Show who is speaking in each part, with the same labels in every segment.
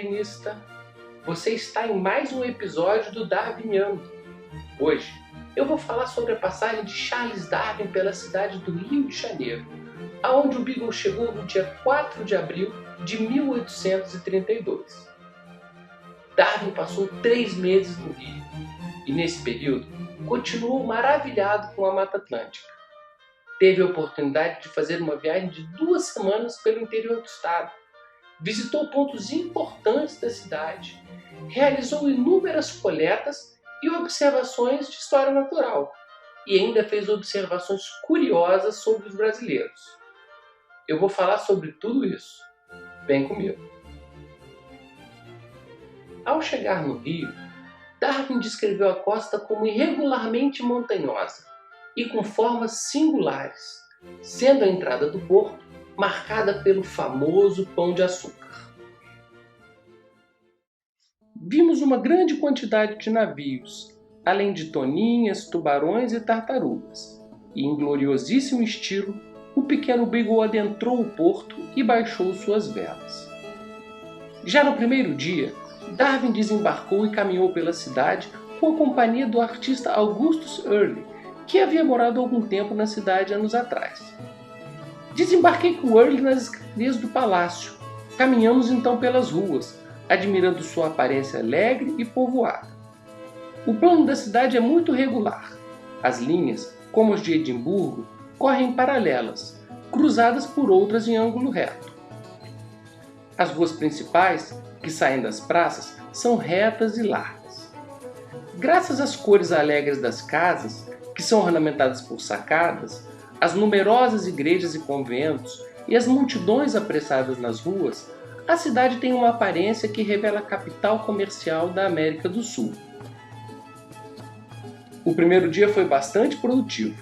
Speaker 1: darwinista! Você está em mais um episódio do Darwiniano. Hoje eu vou falar sobre a passagem de Charles Darwin pela cidade do Rio de Janeiro, aonde o Beagle chegou no dia 4 de abril de 1832. Darwin passou 3 meses no Rio e, nesse período, continuou maravilhado com a Mata Atlântica. Teve a oportunidade de fazer uma viagem de 2 semanas pelo interior do estado. Visitou pontos importantes da cidade, realizou inúmeras coletas e observações de história natural e ainda fez observações curiosas sobre os brasileiros. Eu vou falar sobre tudo isso. Vem comigo. Ao chegar no Rio, Darwin descreveu a costa como irregularmente montanhosa e com formas singulares, sendo a entrada do porto marcada pelo famoso Pão de Açúcar. Vimos uma grande quantidade de navios, além de toninhas, tubarões e tartarugas, e em gloriosíssimo estilo, o pequeno Beagle adentrou o porto e baixou suas velas. Já no primeiro dia, Darwin desembarcou e caminhou pela cidade com a companhia do artista Augustus Early, que havia morado algum tempo na cidade anos atrás. Desembarquei com Early nas escadarias do palácio. Caminhamos então pelas ruas, admirando sua aparência alegre e povoada. O plano da cidade é muito regular. As linhas, como as de Edimburgo, correm paralelas, cruzadas por outras em ângulo reto. As ruas principais, que saem das praças, são retas e largas. Graças às cores alegres das casas, que são ornamentadas por sacadas, as numerosas igrejas e conventos e as multidões apressadas nas ruas, a cidade tem uma aparência que revela a capital comercial da América do Sul. O primeiro dia foi bastante produtivo.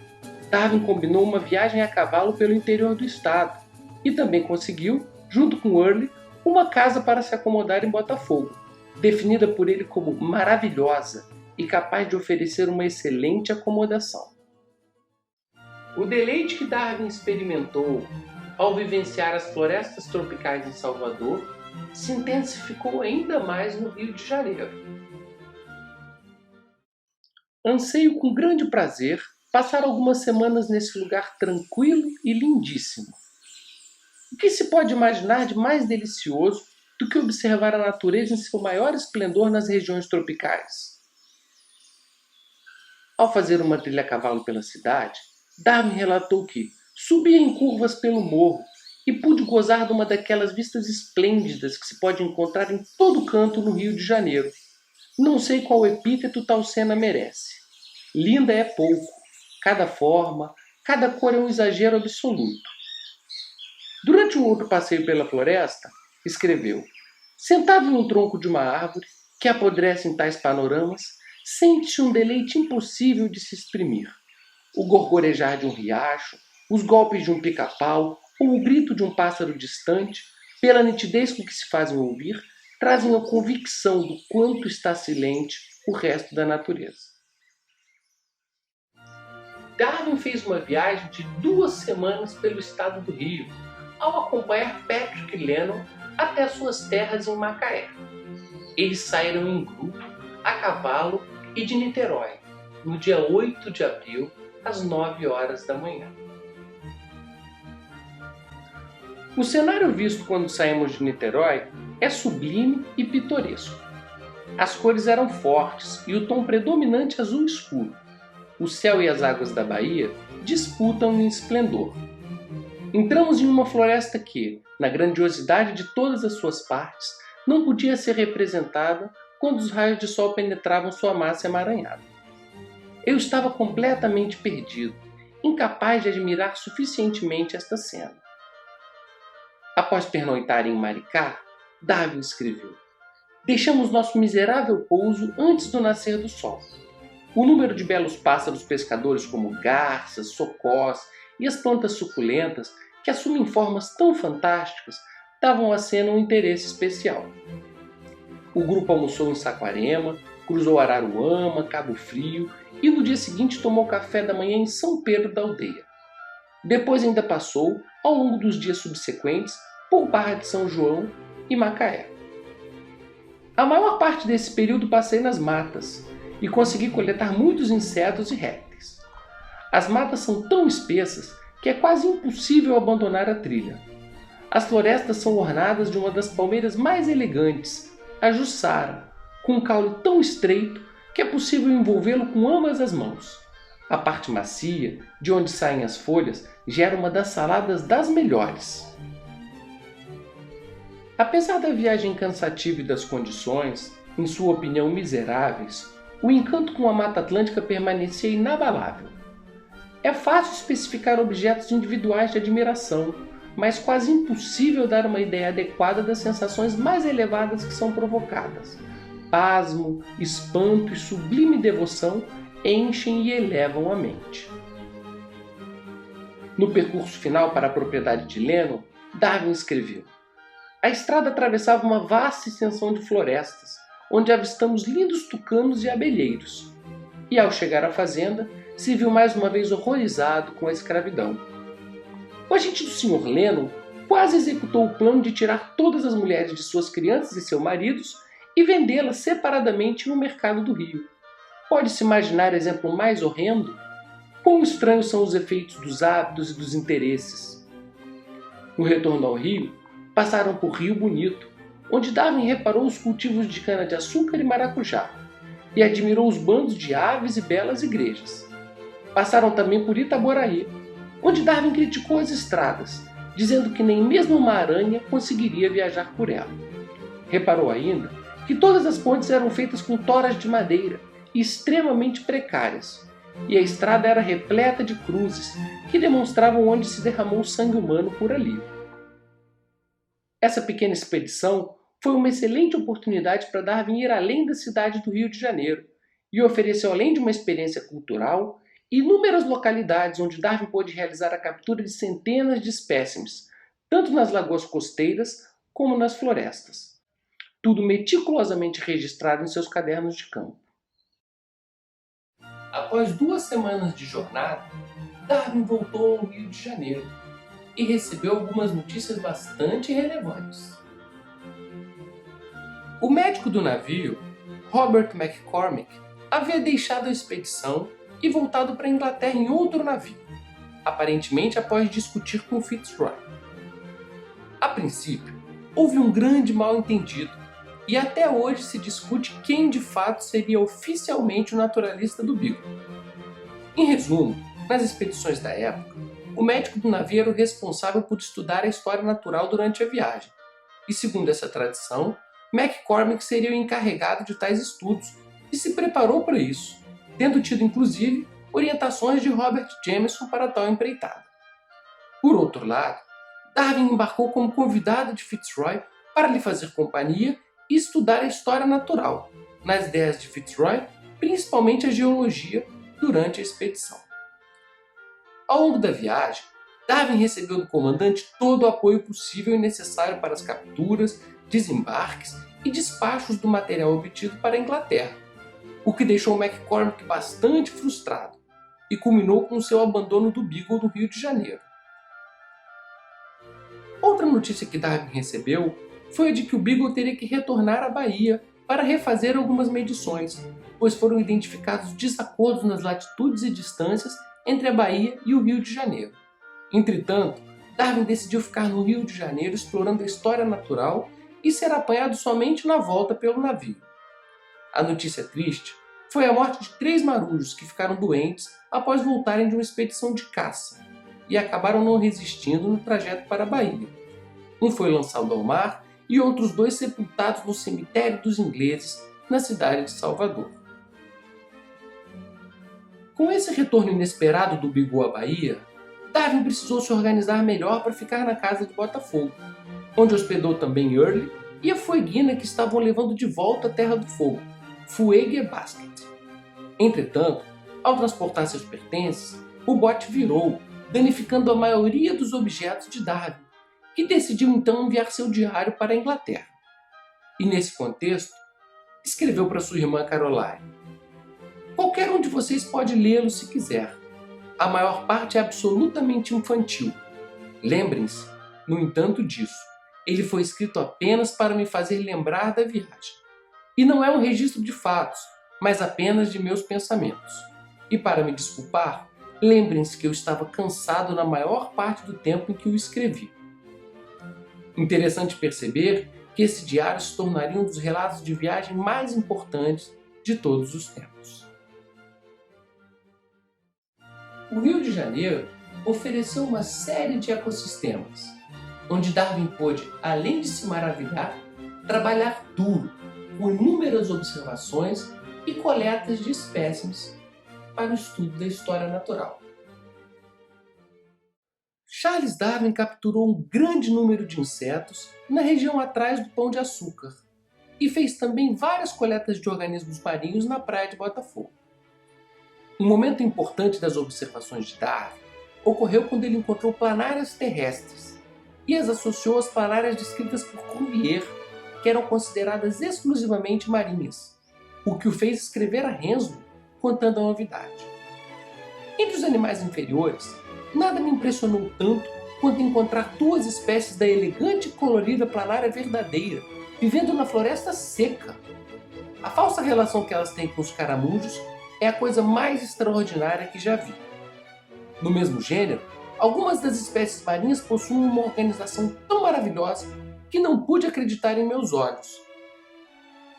Speaker 1: Darwin combinou uma viagem a cavalo pelo interior do estado e também conseguiu, junto com Early, uma casa para se acomodar em Botafogo, definida por ele como maravilhosa e capaz de oferecer uma excelente acomodação. O deleite que Darwin experimentou ao vivenciar as florestas tropicais em Salvador se intensificou ainda mais no Rio de Janeiro. Anseio com grande prazer passar algumas semanas nesse lugar tranquilo e lindíssimo. O que se pode imaginar de mais delicioso do que observar a natureza em seu maior esplendor nas regiões tropicais? Ao fazer uma trilha a cavalo pela cidade, Darwin relatou que subia em curvas pelo morro e pude gozar de uma daquelas vistas esplêndidas que se pode encontrar em todo canto no Rio de Janeiro. Não sei qual epíteto tal cena merece. Linda é pouco. Cada forma, cada cor é um exagero absoluto. Durante um outro passeio pela floresta, escreveu: sentado em um tronco de uma árvore que apodrece em tais panoramas, sente-se um deleite impossível de se exprimir. O gorgorejar de um riacho, os golpes de um pica-pau ou o grito de um pássaro distante, pela nitidez com que se fazem ouvir, trazem a convicção do quanto está silente o resto da natureza. Darwin fez uma viagem de 2 semanas pelo estado do Rio, ao acompanhar Patrick Lennon até suas terras em Macaé. Eles saíram em grupo, a cavalo e de Niterói, no dia 8 de abril, às 9 horas da manhã. O cenário visto quando saímos de Niterói é sublime e pitoresco. As cores eram fortes e o tom predominante azul escuro. O céu e as águas da Bahia disputam em esplendor. Entramos em uma floresta que, na grandiosidade de todas as suas partes, não podia ser representada quando os raios de sol penetravam sua massa emaranhada. Eu estava completamente perdido, incapaz de admirar suficientemente esta cena. Após pernoitar em Maricá, Darwin escreveu: deixamos nosso miserável pouso antes do nascer do sol. O número de belos pássaros pescadores como garças, socós e as plantas suculentas, que assumem formas tão fantásticas, davam à cena um interesse especial. O grupo almoçou em Saquarema, cruzou Araruama, Cabo Frio e no dia seguinte tomou café da manhã em São Pedro da Aldeia. Depois ainda passou, ao longo dos dias subsequentes, por Barra de São João e Macaé. A maior parte desse período passei nas matas e consegui coletar muitos insetos e répteis. As matas são tão espessas que é quase impossível abandonar a trilha. As florestas são ornadas de uma das palmeiras mais elegantes, a jussara, com um caule tão estreito que é possível envolvê-lo com ambas as mãos. A parte macia, de onde saem as folhas, gera uma das saladas das melhores. Apesar da viagem cansativa e das condições, em sua opinião miseráveis, o encanto com a Mata Atlântica permanecia inabalável. É fácil especificar objetos individuais de admiração, mas quase impossível dar uma ideia adequada das sensações mais elevadas que são provocadas. Pasmo, espanto e sublime devoção enchem e elevam a mente. No percurso final para a propriedade de Lennon, Darwin escreveu: a estrada atravessava uma vasta extensão de florestas, onde avistamos lindos tucanos e abelheiros. E ao chegar à fazenda, se viu mais uma vez horrorizado com a escravidão. O agente do Sr. Lennon quase executou o plano de tirar todas as mulheres de suas crianças e seus maridos e vendê-las separadamente no mercado do Rio. Pode-se imaginar exemplo mais horrendo? Quão estranhos são os efeitos dos hábitos e dos interesses. No retorno ao Rio, passaram por Rio Bonito, onde Darwin reparou os cultivos de cana-de-açúcar e maracujá, e admirou os bandos de aves e belas igrejas. Passaram também por Itaboraí, onde Darwin criticou as estradas, dizendo que nem mesmo uma aranha conseguiria viajar por ela. Reparou ainda que todas as pontes eram feitas com toras de madeira e extremamente precárias, e a estrada era repleta de cruzes que demonstravam onde se derramou sangue humano por ali. Essa pequena expedição foi uma excelente oportunidade para Darwin ir além da cidade do Rio de Janeiro e ofereceu, além de uma experiência cultural, inúmeras localidades onde Darwin pôde realizar a captura de centenas de espécimes, tanto nas lagoas costeiras como nas florestas. Tudo meticulosamente registrado em seus cadernos de campo. Após 2 semanas de jornada, Darwin voltou ao Rio de Janeiro e recebeu algumas notícias bastante relevantes. O médico do navio, Robert McCormick, havia deixado a expedição e voltado para a Inglaterra em outro navio, aparentemente após discutir com Fitzroy. A princípio, houve um grande mal-entendido e até hoje se discute quem de fato seria oficialmente o naturalista do Beagle. Em resumo, nas expedições da época, o médico do navio era o responsável por estudar a história natural durante a viagem, e segundo essa tradição, McCormick seria o encarregado de tais estudos e se preparou para isso, tendo tido inclusive orientações de Robert Jameson para tal empreitada. Por outro lado, Darwin embarcou como convidado de Fitzroy para lhe fazer companhia e estudar a história natural, nas ideias de Fitzroy, principalmente a geologia, durante a expedição. Ao longo da viagem, Darwin recebeu do comandante todo o apoio possível e necessário para as capturas, desembarques e despachos do material obtido para a Inglaterra, o que deixou McCormick bastante frustrado e culminou com o seu abandono do Beagle do Rio de Janeiro. Outra notícia que Darwin recebeu foi a de que o Beagle teria que retornar à Bahia para refazer algumas medições, pois foram identificados desacordos nas latitudes e distâncias entre a Bahia e o Rio de Janeiro. Entretanto, Darwin decidiu ficar no Rio de Janeiro explorando a história natural e ser apanhado somente na volta pelo navio. A notícia triste foi a morte de 3 marujos que ficaram doentes após voltarem de uma expedição de caça e acabaram não resistindo no trajeto para a Bahia. Um foi lançado ao mar e outros 2 sepultados no cemitério dos ingleses, na cidade de Salvador. Com esse retorno inesperado do Beagle à Bahia, Darwin precisou se organizar melhor para ficar na casa de Botafogo, onde hospedou também Early e a fueguina que estavam levando de volta à Terra do Fogo, Fuegia Basket. Entretanto, ao transportar seus pertences, o bote virou, danificando a maioria dos objetos de Darwin, que decidiu então enviar seu diário para a Inglaterra. E nesse contexto, escreveu para sua irmã Caroline: qualquer um de vocês pode lê-lo se quiser. A maior parte é absolutamente infantil. Lembrem-se, no entanto, disso. Ele foi escrito apenas para me fazer lembrar da viagem. e não é um registro de fatos, mas apenas de meus pensamentos. E para me desculpar, lembrem-se que eu estava cansado na maior parte do tempo em que o escrevi. Interessante perceber que esse diário se tornaria um dos relatos de viagem mais importantes de todos os tempos. O Rio de Janeiro ofereceu uma série de ecossistemas, onde Darwin pôde, além de se maravilhar, trabalhar duro, com inúmeras observações e coletas de espécimes para o estudo da história natural. Charles Darwin capturou um grande número de insetos na região atrás do Pão de Açúcar e fez também várias coletas de organismos marinhos na praia de Botafogo. Um momento importante das observações de Darwin ocorreu quando ele encontrou planárias terrestres e as associou às planárias descritas por Cuvier, que eram consideradas exclusivamente marinhas, o que o fez escrever a Henslow contando a novidade. Entre os animais inferiores, nada me impressionou tanto quanto encontrar duas espécies da elegante e colorida planária verdadeira, vivendo na floresta seca. A falsa relação que elas têm com os caramujos é a coisa mais extraordinária que já vi. No mesmo gênero, algumas das espécies marinhas possuem uma organização tão maravilhosa que não pude acreditar em meus olhos.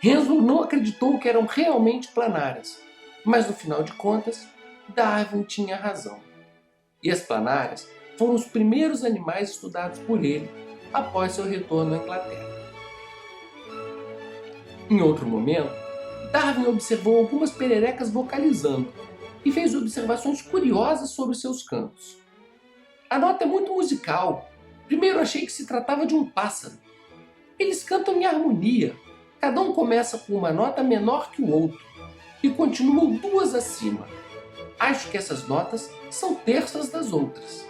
Speaker 1: Henslow não acreditou que eram realmente planárias, mas no final de contas, Darwin tinha razão. E as planárias foram os primeiros animais estudados por ele após seu retorno à Inglaterra. Em outro momento, Darwin observou algumas pererecas vocalizando e fez observações curiosas sobre seus cantos. A nota é muito musical. Primeiro achei que se tratava de um pássaro. Eles cantam em harmonia. Cada um começa com uma nota menor que o outro e continuam duas acima. Acho que essas notas são terças das outras.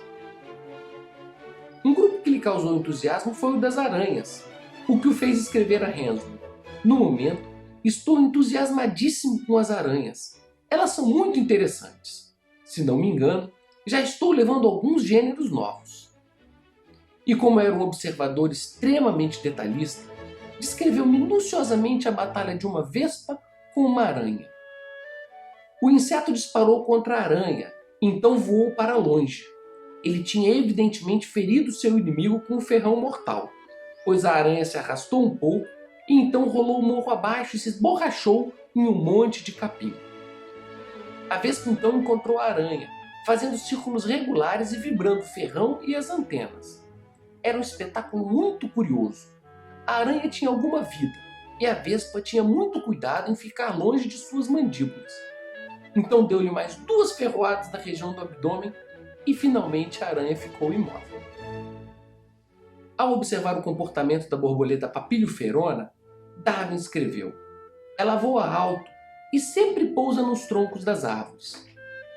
Speaker 1: Um grupo que lhe causou entusiasmo foi o das aranhas, o que o fez escrever a Henslow. No momento, estou entusiasmadíssimo com as aranhas. Elas são muito interessantes. Se não me engano, já estou levando alguns gêneros novos. E como era um observador extremamente detalhista, descreveu minuciosamente a batalha de uma vespa com uma aranha. O inseto disparou contra a aranha, então voou para longe. Ele tinha evidentemente ferido seu inimigo com um ferrão mortal, pois a aranha se arrastou um pouco e então rolou o morro abaixo e se esborrachou em um monte de capim. A vespa então encontrou a aranha, fazendo círculos regulares e vibrando o ferrão e as antenas. Era um espetáculo muito curioso. A aranha tinha alguma vida, e a vespa tinha muito cuidado em ficar longe de suas mandíbulas. Então deu-lhe mais duas ferroadas na região do abdômen e finalmente a aranha ficou imóvel. Ao observar o comportamento da borboleta papilioferona, Darwin escreveu: ela voa alto e sempre pousa nos troncos das árvores,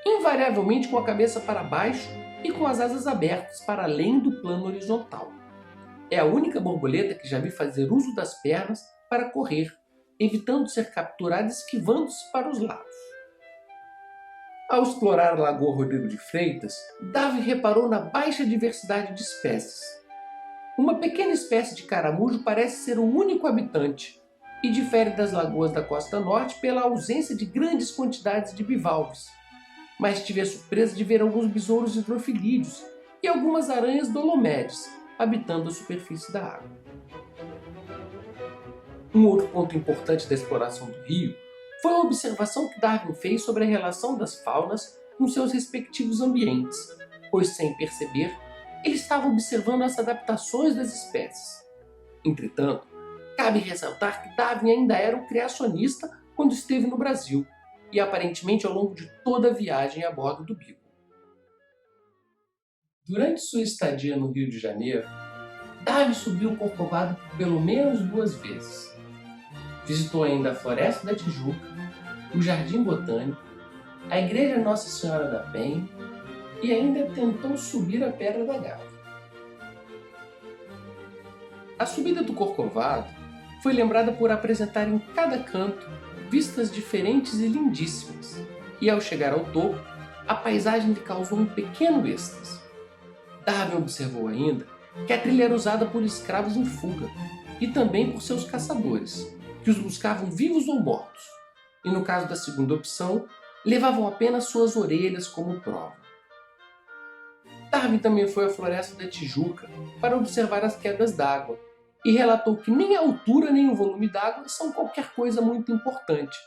Speaker 1: invariavelmente com a cabeça para baixo e com as asas abertas para além do plano horizontal. É a única borboleta que já vi fazer uso das pernas para correr, evitando ser capturada e esquivando-se para os lados. Ao explorar a Lagoa Rodrigo de Freitas, Darwin reparou na baixa diversidade de espécies. Uma pequena espécie de caramujo parece ser o único habitante e difere das lagoas da costa norte pela ausência de grandes quantidades de bivalves. Mas tive a surpresa de ver alguns besouros hidrofilídeos e algumas aranhas dolomedes habitando a superfície da água. Um outro ponto importante da exploração do rio foi a observação que Darwin fez sobre a relação das faunas com seus respectivos ambientes, pois, sem perceber, ele estava observando as adaptações das espécies. Entretanto, cabe ressaltar que Darwin ainda era um criacionista quando esteve no Brasil, e aparentemente ao longo de toda a viagem a bordo do Beagle. Durante sua estadia no Rio de Janeiro, Darwin subiu o Corcovado por pelo menos 2 vezes. Visitou ainda a Floresta da Tijuca, o Jardim Botânico, a Igreja Nossa Senhora da Penha e ainda tentou subir a Pedra da Gávea. A subida do Corcovado foi lembrada por apresentar em cada canto vistas diferentes e lindíssimas, e ao chegar ao topo, a paisagem lhe causou um pequeno êxtase. Darwin observou ainda que a trilha era usada por escravos em fuga e também por seus caçadores, que os buscavam vivos ou mortos, e no caso da segunda opção, levavam apenas suas orelhas como prova. Darwin também foi à Floresta da Tijuca para observar as quedas d'água e relatou que nem a altura nem o volume d'água são qualquer coisa muito importante,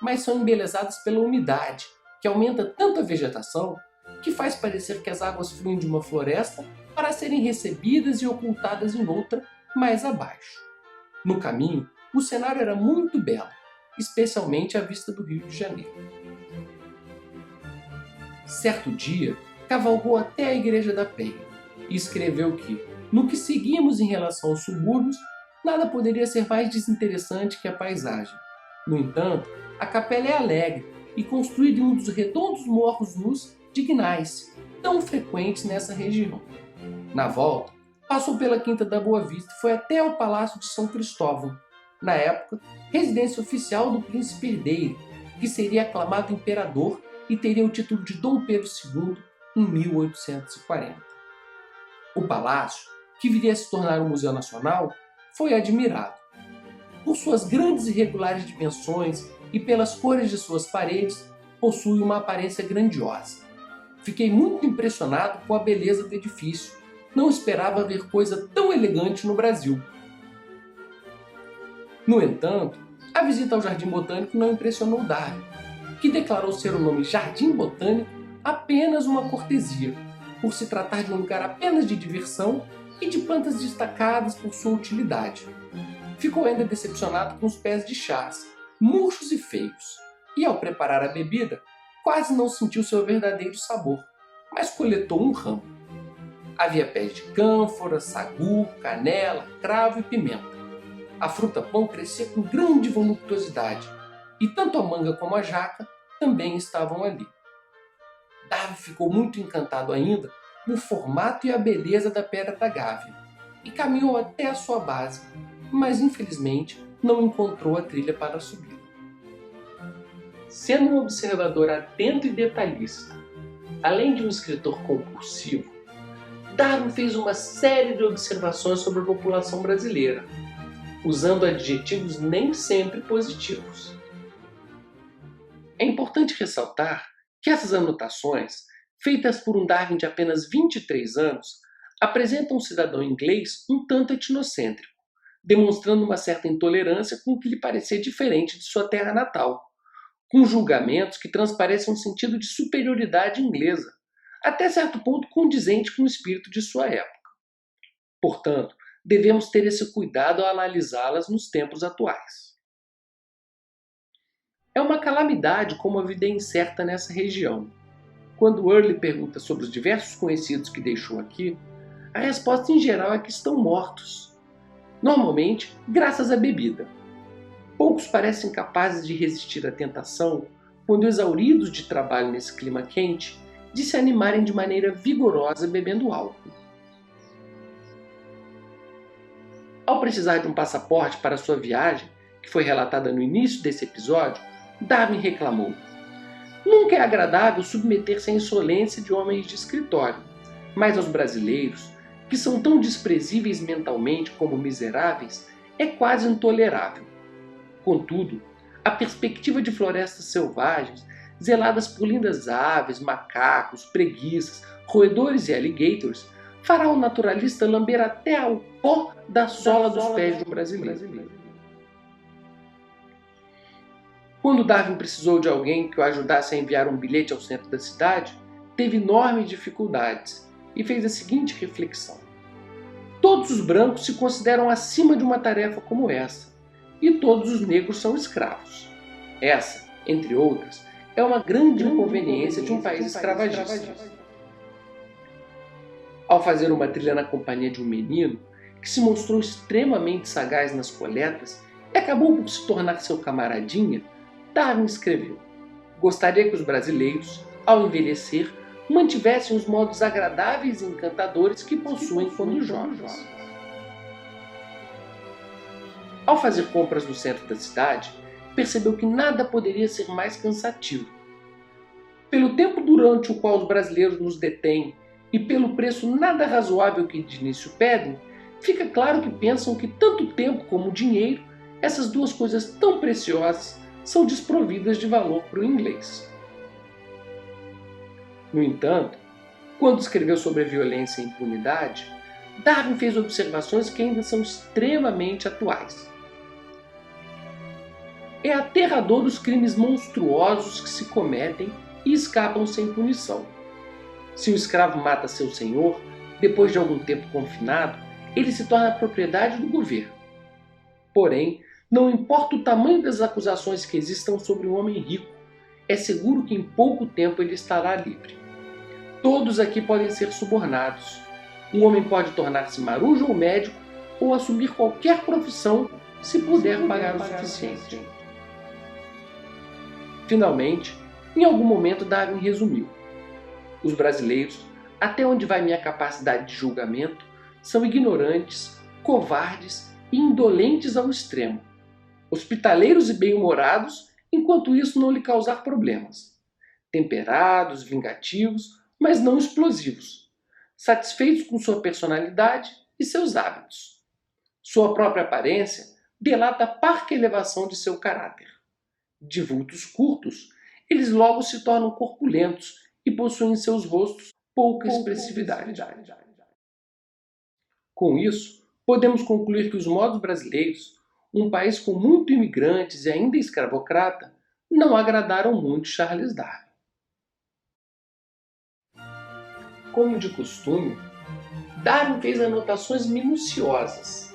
Speaker 1: mas são embelezadas pela umidade, que aumenta tanto a vegetação que faz parecer que as águas fluem de uma floresta para serem recebidas e ocultadas em outra mais abaixo. No caminho, o cenário era muito belo, especialmente à vista do Rio de Janeiro. Certo dia, cavalgou até a Igreja da Penha e escreveu que, no que seguimos em relação aos subúrbios, nada poderia ser mais desinteressante que a paisagem. No entanto, a capela é alegre e construída em um dos redondos morros nus de Gneiss, tão frequentes nessa região. Na volta, passou pela Quinta da Boa Vista e foi até ao Palácio de São Cristóvão, na época, residência oficial do príncipe herdeiro, que seria aclamado imperador e teria o título de Dom Pedro II em 1840. O palácio, que viria a se tornar um museu nacional, foi admirado. Por suas grandes e regulares dimensões e pelas cores de suas paredes, possui uma aparência grandiosa. Fiquei muito impressionado com a beleza do edifício. Não esperava ver coisa tão elegante no Brasil. No entanto, a visita ao Jardim Botânico não impressionou Darwin, que declarou ser o nome Jardim Botânico apenas uma cortesia, por se tratar de um lugar apenas de diversão e de plantas destacadas por sua utilidade. Ficou ainda decepcionado com os pés de chás, murchos e feios, e ao preparar a bebida, quase não sentiu seu verdadeiro sabor, mas coletou um ramo. Havia pés de cânfora, sagu, canela, cravo e pimenta. A fruta-pão crescia com grande voluptuosidade, e tanto a manga como a jaca também estavam ali. Darwin ficou muito encantado ainda com o formato e a beleza da Pedra da Gávea, e caminhou até a sua base, mas infelizmente não encontrou a trilha para subir. Sendo um observador atento e detalhista, além de um escritor compulsivo, Darwin fez uma série de observações sobre a população brasileira, usando adjetivos nem sempre positivos. É importante ressaltar que essas anotações, feitas por um Darwin de apenas 23 anos, apresentam um cidadão inglês um tanto etnocêntrico, demonstrando uma certa intolerância com o que lhe parecia diferente de sua terra natal, com julgamentos que transparecem um sentido de superioridade inglesa, até certo ponto condizente com o espírito de sua época. Portanto, devemos ter esse cuidado ao analisá-las nos tempos atuais. É uma calamidade como a vida é incerta nessa região. Quando Early pergunta sobre os diversos conhecidos que deixou aqui, a resposta em geral é que estão mortos. Normalmente, graças à bebida. Poucos parecem capazes de resistir à tentação, quando exauridos de trabalho nesse clima quente, de se animarem de maneira vigorosa bebendo álcool. Ao precisar de um passaporte para sua viagem, que foi relatada no início desse episódio, Darwin reclamou: "Nunca é agradável submeter-se à insolência de homens de escritório, mas aos brasileiros, que são tão desprezíveis mentalmente como miseráveis, é quase intolerável." Contudo, a perspectiva de florestas selvagens, zeladas por lindas aves, macacos, preguiças, roedores e alligators, fará o naturalista lamber até ao pó da sola dos pés de um brasileiro. Quando Darwin precisou de alguém que o ajudasse a enviar um bilhete ao centro da cidade, teve enormes dificuldades e fez a seguinte reflexão: todos os brancos se consideram acima de uma tarefa como essa, e todos os negros são escravos. Essa, entre outras, é uma grande inconveniência de um país escravagista. Ao fazer uma trilha na companhia de um menino, que se mostrou extremamente sagaz nas coletas e acabou por se tornar seu camaradinha, Darwin escreveu: "Gostaria que os brasileiros, ao envelhecer, mantivessem os modos agradáveis e encantadores que possuem quando jovens." Ao fazer compras no centro da cidade, percebeu que nada poderia ser mais cansativo. Pelo tempo durante o qual os brasileiros nos detêm e pelo preço nada razoável que de início pedem, fica claro que pensam que tanto tempo como dinheiro essas duas coisas tão preciosas são desprovidas de valor para o inglês. No entanto, quando escreveu sobre a violência e a impunidade, Darwin fez observações que ainda são extremamente atuais. É aterrador os crimes monstruosos que se cometem e escapam sem punição. Se o escravo mata seu senhor, depois de algum tempo confinado, ele se torna propriedade do governo. Porém, não importa o tamanho das acusações que existam sobre um homem rico, é seguro que em pouco tempo ele estará livre. Todos aqui podem ser subornados. Um homem pode tornar-se marujo ou médico ou assumir qualquer profissão se puder pagar o suficiente. Finalmente, em algum momento Darwin resumiu: os brasileiros, até onde vai minha capacidade de julgamento, são ignorantes, covardes e indolentes ao extremo, hospitaleiros e bem-humorados, enquanto isso não lhe causar problemas, temperados, vingativos, mas não explosivos, satisfeitos com sua personalidade e seus hábitos. Sua própria aparência delata a parca elevação de seu caráter. De vultos curtos, eles logo se tornam corpulentos e possuem em seus rostos pouca expressividade. Com isso, podemos concluir que os modos brasileiros, um país com muitos imigrantes e ainda escravocrata, não agradaram muito Charles Darwin. Como de costume, Darwin fez anotações minuciosas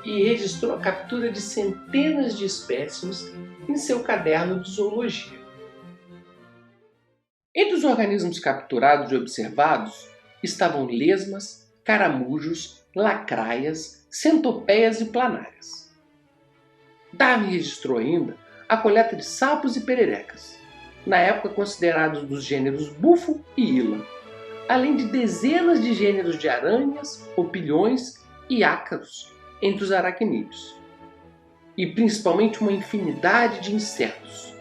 Speaker 1: e registrou a captura de centenas de espécimes em seu caderno de zoologia. Entre os organismos capturados e observados estavam lesmas, caramujos, lacraias, centopeias e planárias. Darwin registrou ainda a coleta de sapos e pererecas, na época considerados dos gêneros bufo e ila, além de dezenas de gêneros de aranhas, opilhões e ácaros entre os aracnídeos, e principalmente uma infinidade de insetos: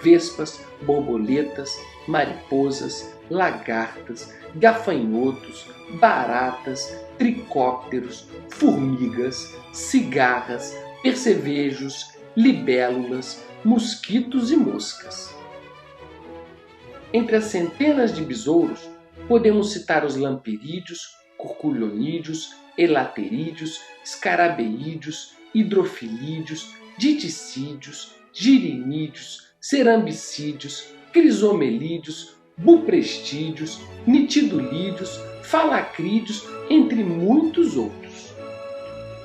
Speaker 1: vespas, borboletas, mariposas, lagartas, gafanhotos, baratas, tricópteros, formigas, cigarras, percevejos, libélulas, mosquitos e moscas. Entre as centenas de besouros, podemos citar os lampirídeos, curculionídeos, elaterídeos, escarabeídeos, hidrofilídeos, diticídeos, girinídeos, cerambicídeos, crisomelídeos, buprestídeos, nitidulídeos, falacrídeos, entre muitos outros.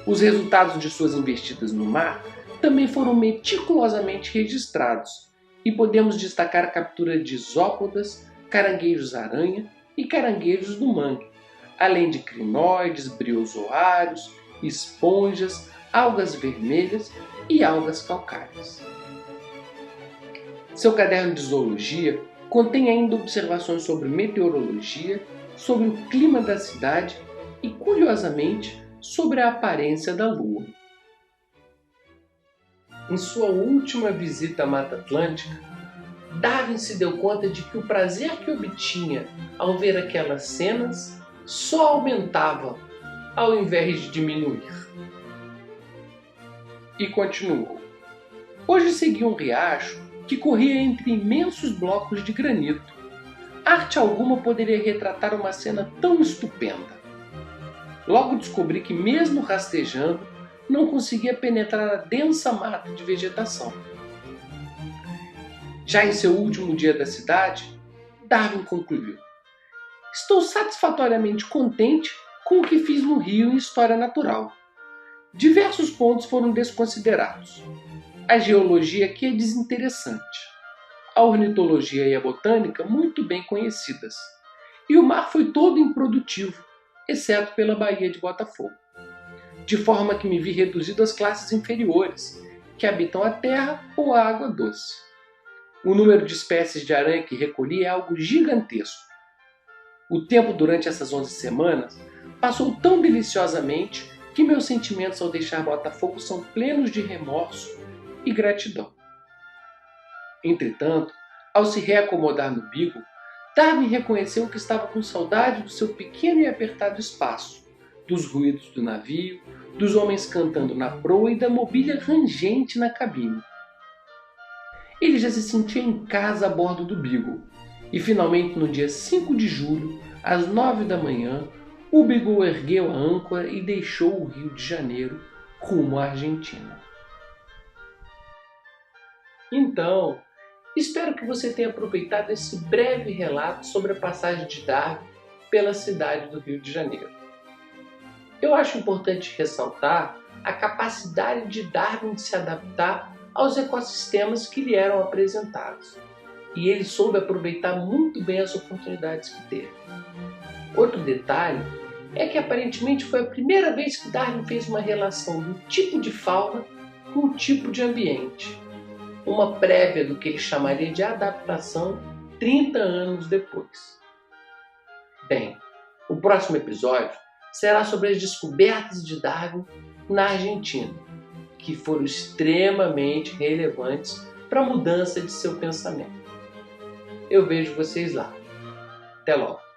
Speaker 1: Os resultados de suas investidas no mar também foram meticulosamente registrados, e podemos destacar a captura de isópodas, caranguejos-aranha e caranguejos do mangue, além de crinóides, briozoários, esponjas, algas vermelhas e algas calcárias. Seu caderno de zoologia contém ainda observações sobre meteorologia, sobre o clima da cidade e, curiosamente, sobre a aparência da Lua. Em sua última visita à Mata Atlântica, Darwin se deu conta de que o prazer que obtinha ao ver aquelas cenas só aumentava ao invés de diminuir. E continuou: hoje segui um riacho que corria entre imensos blocos de granito. Arte alguma poderia retratar uma cena tão estupenda. Logo descobri que, mesmo rastejando, não conseguia penetrar a densa mata de vegetação. Já em seu último dia da cidade, Darwin concluiu: estou satisfatoriamente contente com o que fiz no Rio em História Natural. Diversos pontos foram desconsiderados. A geologia aqui é desinteressante, a ornitologia e a botânica muito bem conhecidas, e o mar foi todo improdutivo, exceto pela Baía de Botafogo, de forma que me vi reduzido às classes inferiores, que habitam a terra ou a água doce. O número de espécies de aranha que recolhi é algo gigantesco. O tempo durante essas 11 semanas passou tão deliciosamente que meus sentimentos ao deixar Botafogo são plenos de remorso e gratidão. Entretanto, ao se reacomodar no Beagle, Darwin reconheceu que estava com saudade do seu pequeno e apertado espaço, dos ruídos do navio, dos homens cantando na proa e da mobília rangente na cabine. Ele já se sentia em casa a bordo do Beagle, e finalmente no dia 5 de julho, às 9 da manhã, o Beagle ergueu a âncora e deixou o Rio de Janeiro rumo à Argentina. Então, espero que você tenha aproveitado esse breve relato sobre a passagem de Darwin pela cidade do Rio de Janeiro. Eu acho importante ressaltar a capacidade de Darwin de se adaptar aos ecossistemas que lhe eram apresentados, e ele soube aproveitar muito bem as oportunidades que teve. Outro detalhe é que aparentemente foi a primeira vez que Darwin fez uma relação do tipo de fauna com o tipo de ambiente, uma prévia do que ele chamaria de adaptação 30 anos depois. Bem, o próximo episódio será sobre as descobertas de Darwin na Argentina, que foram extremamente relevantes para a mudança de seu pensamento. Eu vejo vocês lá. Até logo!